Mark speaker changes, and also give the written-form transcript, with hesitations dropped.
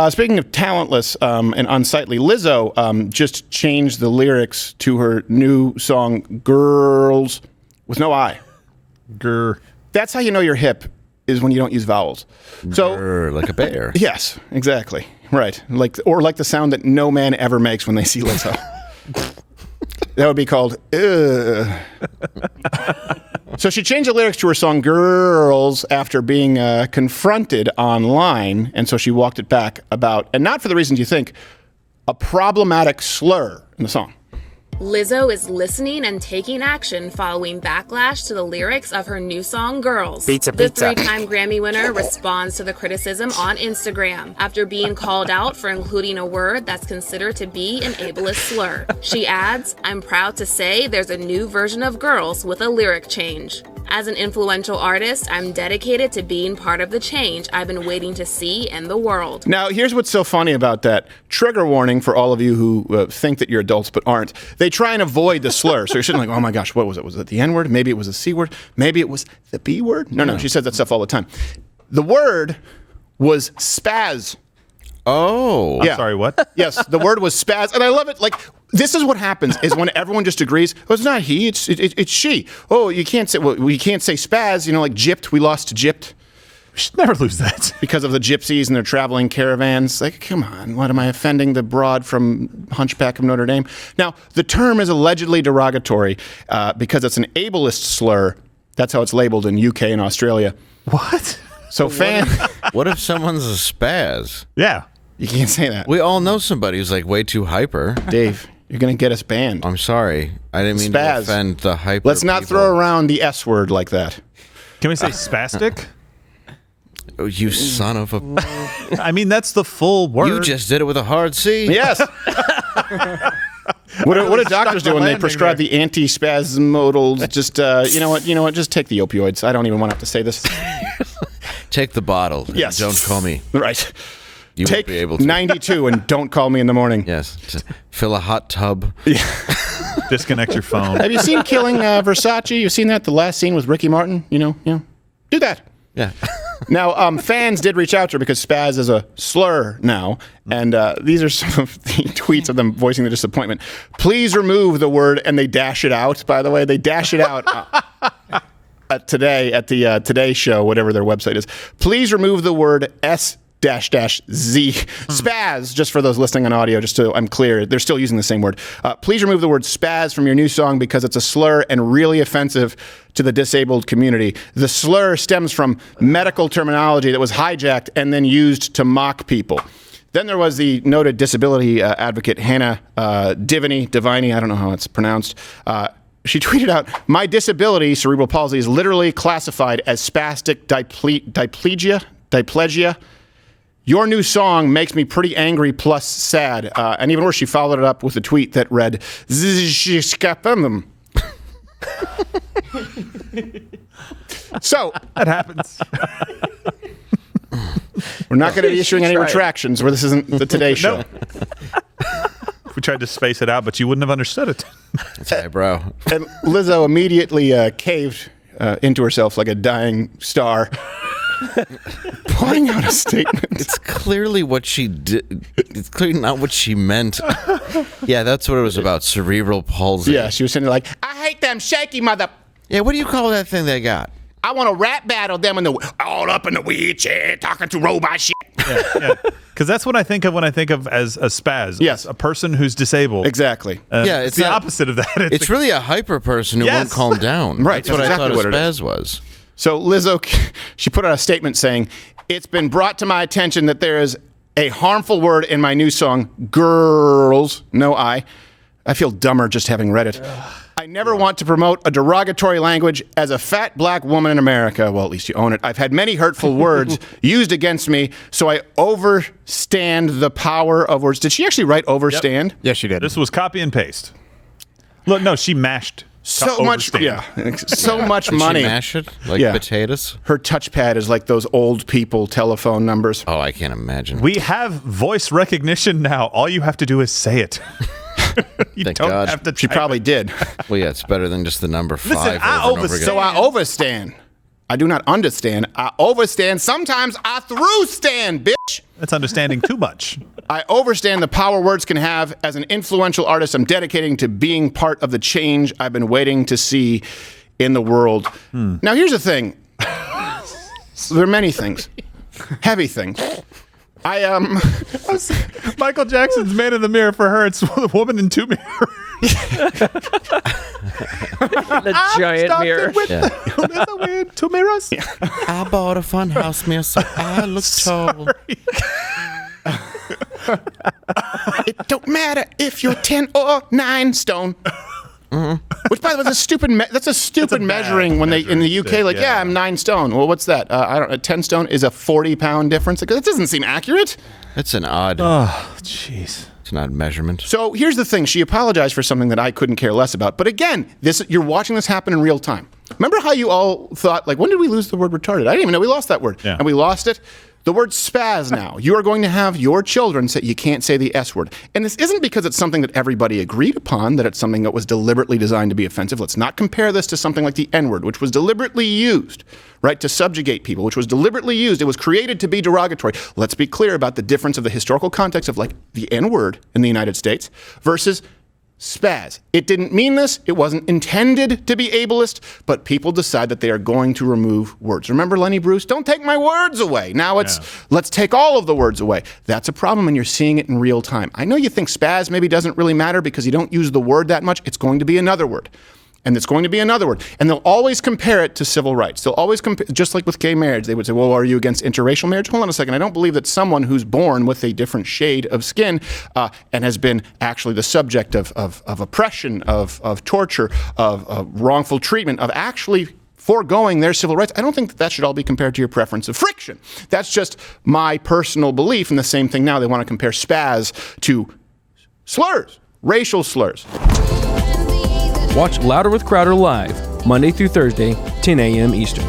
Speaker 1: Speaking of talentless and unsightly, Lizzo just changed the lyrics to her new song "Girls" with no I.
Speaker 2: Grr.
Speaker 1: That's how you know you're hip, is when you don't use vowels. So,
Speaker 3: like a bear.
Speaker 1: yes, exactly, right. Like the sound that no man ever makes when they see Lizzo. That would be called. So she changed the lyrics to her song "Girls" after being confronted online, and so she walked it back about, and not for the reasons you think, a problematic slur in the song.
Speaker 4: Lizzo is listening and taking action following backlash to the lyrics of her new song, Girls.
Speaker 5: Pizza,
Speaker 4: the
Speaker 5: pizza.
Speaker 4: three-time Grammy winner responds to the criticism on Instagram after being called out for including a word that's considered to be an ableist slur. She adds, "I'm proud to say there's a new version of Girls with a lyric change. As an influential artist, I'm dedicated to being part of the change I've been waiting to see in the world."
Speaker 1: Now, here's what's so funny about that. Trigger warning for all of you who think that you're adults but aren't. They try and avoid the slur. So you're sitting like, oh my gosh, what was it? Was it the N word? Maybe it was the C word? Maybe it was the B word? No, she says that stuff all the time. The word was SPAZ.
Speaker 3: Oh.
Speaker 1: Yeah.
Speaker 2: Sorry, what?
Speaker 1: Yes, the word was SPAZ. And I love it. Like, this is what happens is when everyone just agrees, oh, it's not he, it's she. Oh, you can't say, well, we can't say SPAZ, like gypped, we lost to gypped.
Speaker 2: We should never lose that.
Speaker 1: Because of the gypsies and their traveling caravans. Like, come on, what am I offending the broad from Hunchback of Notre Dame? Now, the term is allegedly derogatory because it's an ableist slur. That's how it's labeled in UK and Australia.
Speaker 2: What?
Speaker 1: So
Speaker 3: What if someone's a spaz?
Speaker 2: Yeah.
Speaker 1: You can't say that.
Speaker 3: We all know somebody who's like way too hyper.
Speaker 1: Dave, you're going to get us banned.
Speaker 3: I'm sorry. I didn't mean
Speaker 1: Spaz.
Speaker 3: to offend the hyper
Speaker 1: Let's not
Speaker 3: people.
Speaker 1: throw around the S word like that.
Speaker 2: Can we say spastic?
Speaker 3: Oh, you son of a...
Speaker 2: I mean, that's the full word.
Speaker 3: You just did it with a hard C.
Speaker 1: Yes. What do doctors do when they prescribe the antispasmodals? Just, you know what? Just take the opioids. I don't even want to have to say this.
Speaker 3: Take the bottle. and
Speaker 1: Yes.
Speaker 3: Don't call me.
Speaker 1: Right.
Speaker 3: You
Speaker 1: Take
Speaker 3: won't be able to.
Speaker 1: 92 and don't call me in the morning.
Speaker 3: Yes. Just fill a hot tub.
Speaker 2: Disconnect your phone.
Speaker 1: Have you seen Killing Versace? You've seen that? The last scene with Ricky Martin? Do that.
Speaker 3: Yeah.
Speaker 1: Now, fans did reach out to her because spaz is a slur now, and these are some of the tweets of them voicing their disappointment. Please remove the word, and they dash it out, by the way. They dash it out today at the Today Show, whatever their website is. Please remove the word S-Z. Spaz, just for those listening on audio, just so I'm clear, they're still using the same word. Please remove the word spaz from your new song because it's a slur and really offensive to the disabled community. The slur stems from medical terminology that was hijacked and then used to mock people. Then there was the noted disability advocate Hannah Diviny, I don't know how it's pronounced. She tweeted out, "My disability, cerebral palsy, is literally classified as spastic diplegia. Your new song makes me pretty angry plus sad." And even worse, she followed it up with a tweet that read, "Zizhskapam." So
Speaker 2: That happens.
Speaker 1: we're not going to be issuing any retractions where this isn't the Today Show.
Speaker 2: We tried to space it out, but you wouldn't have understood it.
Speaker 3: It's highbrow.
Speaker 1: And Lizzo immediately caved into herself like a dying star, pouring out a statement.
Speaker 3: It's clearly what she did. It's clearly not what she meant. Yeah, that's what it was about. Cerebral palsy.
Speaker 1: Yeah, she was saying like, "I hate them shaky mother.
Speaker 3: Yeah, what do you call that thing they got?
Speaker 1: I want to rap battle them in the all up in the wheelchair talking to robot shit."
Speaker 2: Yeah. Because that's what I think of when I think of as a spaz.
Speaker 1: Yes.
Speaker 2: A person who's disabled.
Speaker 1: Exactly.
Speaker 3: Yeah,
Speaker 2: it's the opposite of that.
Speaker 3: It's really a hyper person who won't
Speaker 2: Yes.
Speaker 3: calm down.
Speaker 1: Right,
Speaker 3: That's what
Speaker 1: that's
Speaker 3: I thought
Speaker 1: exactly
Speaker 3: a
Speaker 1: what it
Speaker 3: spaz was.
Speaker 1: So Lizzo, she put out a statement saying, "It's been brought to my attention that there is a harmful word in my new song, Girls." No I. I feel dumber just having read it. "I never want to promote a derogatory language as a fat black woman in America." Well, at least you own it. "I've had many hurtful words used against me, so I overstand the power of words." Did she actually write overstand?
Speaker 5: Yes, she did.
Speaker 2: This was copy and paste. Look, no, she mashed.
Speaker 1: So much,
Speaker 2: overstand.
Speaker 1: so much
Speaker 3: Did
Speaker 1: money.
Speaker 3: she mash it like
Speaker 1: Yeah.
Speaker 3: potatoes?
Speaker 1: Her touchpad is like those old people telephone numbers.
Speaker 3: Oh, I can't imagine.
Speaker 2: We have voice recognition now. All you have to do is say it. You
Speaker 3: Thank
Speaker 2: don't
Speaker 3: God.
Speaker 2: have to.
Speaker 1: She
Speaker 2: type
Speaker 1: probably did.
Speaker 3: Well, yeah, it's better than just the number 5
Speaker 2: Listen, I
Speaker 3: over and over
Speaker 2: overstand.
Speaker 3: again.
Speaker 1: So I overstand. I do not understand. I overstand. Sometimes I through stand, bitch.
Speaker 2: That's understanding too much.
Speaker 1: I overstand the power words can have. As an influential artist, I'm dedicating to being part of the change I've been waiting to see in the world. Now, here's the thing. There are many things. Heavy things.
Speaker 2: Michael Jackson's Man in the Mirror. For her, it's the woman in two mirrors.
Speaker 5: The giant mirror.
Speaker 2: With two mirrors. Yeah.
Speaker 3: I bought a funhouse mirror so I look tall.
Speaker 1: It don't matter if you're 10 or 9 stone. Which, by the way, that's a stupid measuring when they in the UK, like, yeah, I'm 9 stone. Well, what's that? I don't know. 10 stone is a 40-pound difference. That doesn't seem accurate.
Speaker 3: It's an odd.
Speaker 2: Oh, jeez.
Speaker 3: It's an odd measurement.
Speaker 1: So here's the thing. She apologized for something that I couldn't care less about. But again, you're watching this happen in real time. Remember how you all thought, like, when did we lose the word retarded? I didn't even know we lost that word.
Speaker 2: Yeah.
Speaker 1: And we lost it. The word spaz now. You are going to have your children say you can't say the S word. And this isn't because it's something that everybody agreed upon, that it's something that was deliberately designed to be offensive. Let's not compare this to something like the N word, which was deliberately used, right, to subjugate people, which was deliberately used. It was created to be derogatory. Let's be clear about the difference of the historical context of, like, the N word in the United States versus spaz. It didn't mean this. It wasn't intended to be ableist, but people decide that they are going to remove words. Remember Lenny Bruce? Don't take my words away. Now let's take all of the words away. That's a problem, and you're seeing it in real time. I know you think spaz maybe doesn't really matter because you don't use the word that much. It's going to be another word. And it's going to be another word. And they'll always compare it to civil rights. They'll always compare, just like with gay marriage, they would say, well, are you against interracial marriage? Hold on a second. I don't believe that someone who's born with a different shade of skin and has been actually the subject of oppression, of torture, of wrongful treatment, of actually foregoing their civil rights, I don't think that should all be compared to your preference of friction. That's just my personal belief. And the same thing now, they want to compare spaz to slurs, racial slurs.
Speaker 5: Watch Louder with Crowder live, Monday through Thursday, 10 a.m. Eastern.